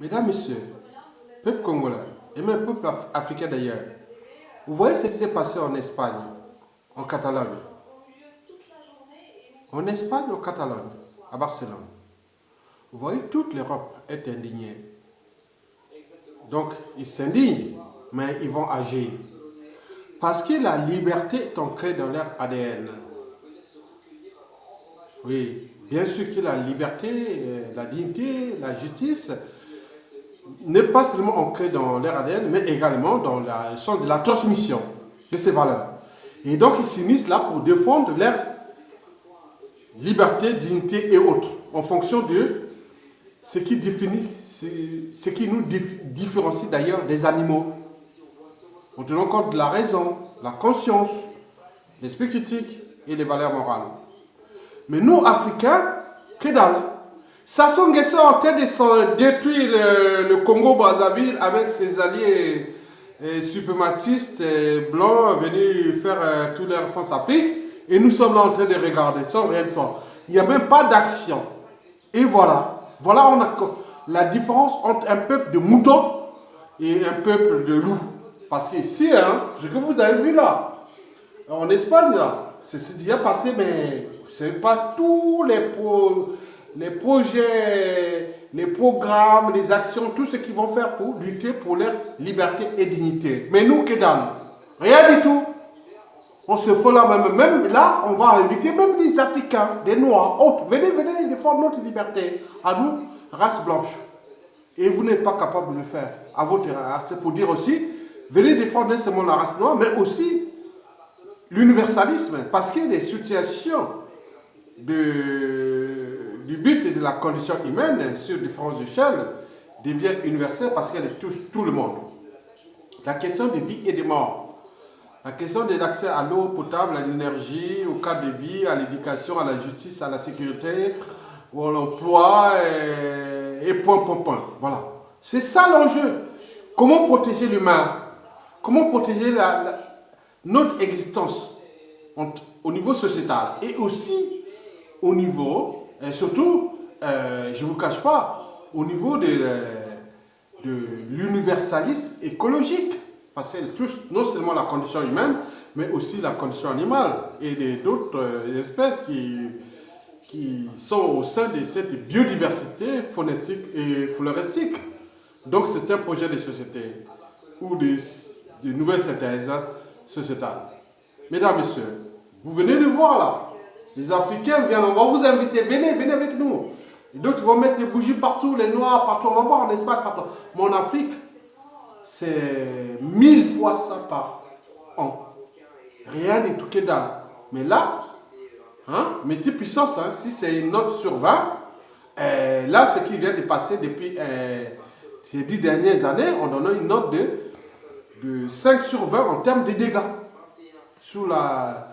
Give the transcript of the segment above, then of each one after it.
Mesdames, Messieurs, peuple congolais et même peuple africain d'ailleurs, vous voyez ce qui s'est passé en Espagne, en Catalogne. En Espagne, en Catalogne, à Barcelone. Vous voyez, toute l'Europe est indignée. Donc, ils s'indignent, mais ils vont agir. Parce que la liberté est ancrée dans leur ADN. Oui, bien sûr que la liberté, la dignité, la justice n'est pas seulement ancrée dans leur ADN, mais également dans le sens de la transmission de ces valeurs. Et donc, ils s'unissent là pour défendre leur liberté, dignité et autres, en fonction de ce qui définit, ce qui nous différencie d'ailleurs des animaux, en tenant compte de la raison, la conscience, l'esprit critique et les valeurs morales. Mais nous, Africains, que dalle. Sassou Nguesso est en train de détruire le Congo-Brazzaville avec ses alliés suprématistes blancs venus faire toute leur France-Afrique. Et nous sommes là en train de regarder sans rien faire. Il n'y a même pas d'action. Et voilà. Voilà on a la différence entre un peuple de moutons et un peuple de loups. Parce que ici, hein, ce que vous avez vu là, en Espagne, c'est ce qui a passé, mais ce n'est pas tous les projets, les programmes, les actions, tout ce qu'ils vont faire pour lutter pour leur liberté et dignité. Mais nous, que dalle? Rien du tout. On se fait là même là, on va inviter même des Africains, des Noirs, autres. Venez, venez défendre notre liberté. À nous, race blanche. Et vous n'êtes pas capable de le faire. À votre race. C'est pour dire aussi, venez défendre non seulement la race noire, mais aussi l'universalisme. Parce que les situations du but et de la condition humaine sur différentes échelles deviennent universelles parce qu'elle touche tout le monde. La question de vie et de mort. La question de l'accès à l'eau potable, à l'énergie, au cadre de vie, à l'éducation, à la justice, à la sécurité, à l'emploi, et point. Voilà. C'est ça l'enjeu. Comment protéger l'humain? Comment protéger notre existence au niveau sociétal et aussi au niveau, et surtout, je ne vous cache pas, au niveau de l'universalisme écologique. Parce qu'elle touche non seulement la condition humaine, mais aussi la condition animale et d'autres espèces qui sont au sein de cette biodiversité faunistique et floristique. Donc c'est un projet de société ou de nouvelles synthèses sociétales. Mesdames, Messieurs, vous venez de voir là, les Africains viennent, on va vous inviter, venez avec nous. D'autres vont mettre des bougies partout, les Noirs partout, on va voir en Espagne partout. Mais en Afrique, c'est 1000 fois ça par an. Rien n'est tout que dalle. Mais là, hein, mettez puissance, hein, si c'est une note sur 20, là, ce qui vient de passer depuis ces 10 dernières années, on donne une note de 5 sur 20 en termes de dégâts sur la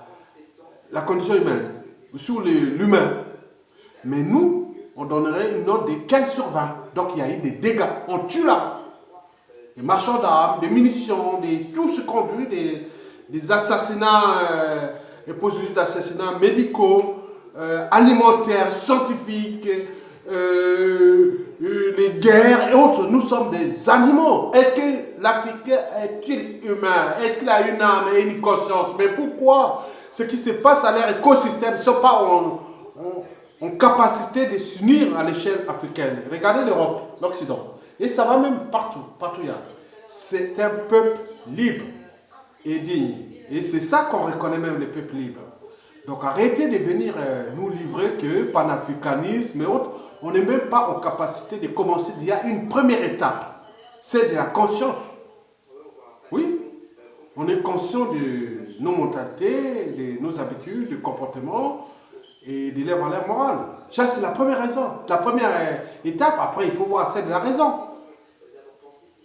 condition humaine, sur l'humain. Mais nous, on donnerait une note de 15 sur 20. Donc il y a eu des dégâts. On tue là. Des marchands d'armes, des munitions, tout ce conduit, des assassinats, des procédures d'assassinats médicaux, alimentaires, scientifiques, les guerres et autres. Nous sommes des animaux. Est-ce que l'Africain est-il humain? Est-ce qu'il a une âme et une conscience? Mais pourquoi ce qui se passe à leur écosystème ne sont pas en capacité de s'unir à l'échelle africaine? Regardez l'Europe, l'Occident. Et ça va même partout, partout il y a. C'est un peuple libre et digne. Et c'est ça qu'on reconnaît même les peuples libres. Donc arrêtez de venir nous livrer que panafricanisme et autres. On n'est même pas en capacité de commencer. Il y a une première étape. C'est de la conscience. Oui. On est conscient de nos mentalités, de nos habitudes, de comportements et de leurs valeurs morales. Ça, c'est la première raison. La première étape. Après, il faut voir celle de la raison.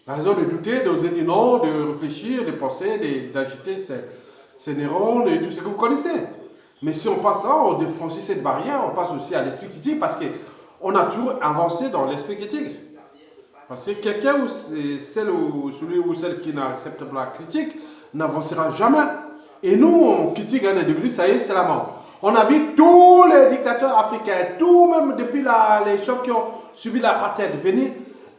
La raison de douter, d'oser dire non, de réfléchir, de penser, d'agiter ses neurones et tout ce que vous connaissez. Mais si on passe là, on défonce cette barrière, on passe aussi à l'esprit critique parce qu'on a toujours avancé dans l'esprit critique. Parce que quelqu'un, ou celui ou celle qui n'accepte pas la critique, n'avancera jamais. Et nous, on critique un individu, ça y est, c'est la mort. On a vu tous les dictateurs africains, tout même depuis les chocs qui ont subi l'apartheid, venir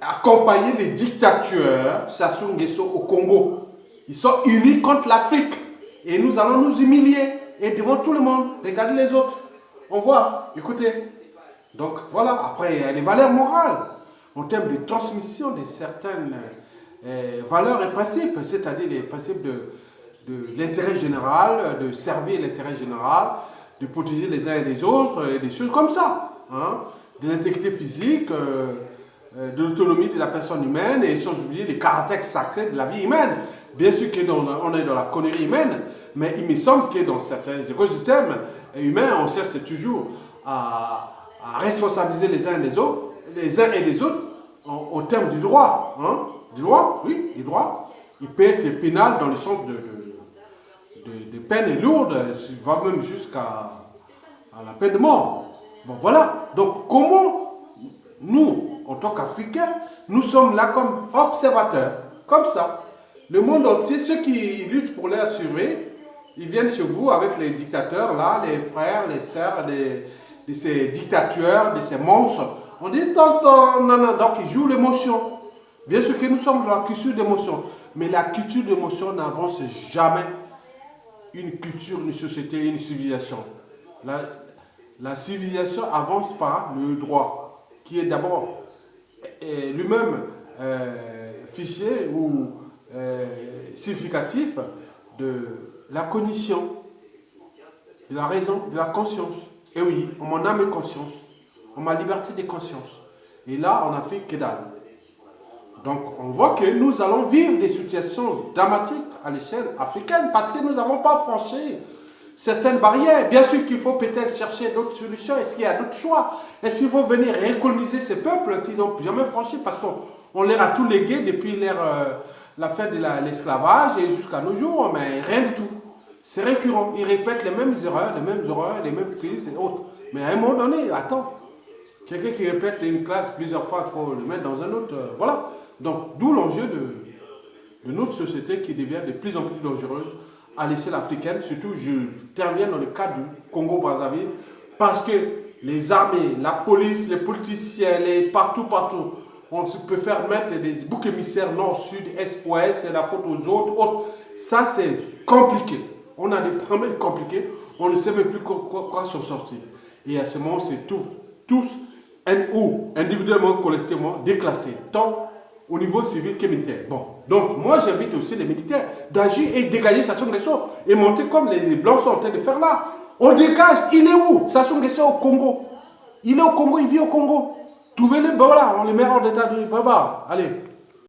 accompagner les dictateurs Sassou Nguesso au Congo. Ils sont unis contre l'Afrique. Et nous allons nous humilier. Et devant tout le monde, regardez les autres. On voit, écoutez. Donc voilà, après il y a les valeurs morales. En termes de transmission de certaines valeurs et principes. C'est-à-dire les principes de l'intérêt général, de servir l'intérêt général, de protéger les uns et les autres, et des choses comme ça. Hein? De l'intégrité physique, de l'autonomie de la personne humaine, et sans oublier les caractères sacrés de la vie humaine. Bien sûr qu'on est dans la connerie humaine, mais il me semble que dans certains écosystèmes humains, on cherche toujours à responsabiliser les uns et les autres, au terme du droit. Hein? Du droit, oui, du droit. Il peut être pénal dans le sens de peines lourdes, va même jusqu'à la peine de mort. Bon, voilà. Donc, comment nous, en tant qu'Africains, nous sommes là comme observateurs, comme ça. Le monde entier, ceux qui luttent pour leur survie, ils viennent chez vous avec les dictateurs, là, les frères, les sœurs de ces dictateurs, de ces monstres. On dit tant, non, non, donc ils jouent l'émotion. Bien sûr que nous sommes dans la culture d'émotion, mais la culture d'émotion n'avance jamais une culture, une société, une civilisation. La civilisation avance par le droit, qui est d'abord lui-même fichier ou significatif de la cognition, de la raison, de la conscience. Et oui, on mon âme et conscience, on ma liberté de conscience. Et là, on a fait que dalle. Donc, on voit que nous allons vivre des situations dramatiques à l'échelle africaine parce que nous n'avons pas franchi certaines barrières. Bien sûr qu'il faut peut-être chercher d'autres solutions. Est-ce qu'il y a d'autres choix? Est-ce qu'il faut venir recoloniser ces peuples qui n'ont jamais franchi parce qu'on leur a tout légué depuis la fin de l'esclavage et jusqu'à nos jours, mais rien du tout. C'est récurrent. Ils répètent les mêmes erreurs, les mêmes crises et autres. Mais à un moment donné, attends. Quelqu'un qui répète une classe plusieurs fois, il faut le mettre dans un autre. Voilà. Donc, d'où l'enjeu de notre société qui devient de plus en plus dangereuse à l'échelle africaine. Surtout, je interviens dans le cadre du Congo-Brazzaville parce que les armées, la police, les politiciens, partout, on se peut faire mettre des boucs émissaires nord, sud, est, ouest, c'est la faute aux autres. Ça, c'est compliqué. On a des problèmes compliqués, on ne sait même plus quoi s'en sortir. Et à ce moment, c'est tous, ou individuellement, collectivement, déclassés, tant au niveau civil que militaire. Bon, donc moi j'invite aussi les militaires d'agir et dégager Sassou Nguesso et monter comme les Blancs sont en train de faire là. On dégage, il est où? Sassou Nguesso au Congo. Il est au Congo, il vit au Congo. Trouvez-le, voilà, on les met hors d'état de... Allez.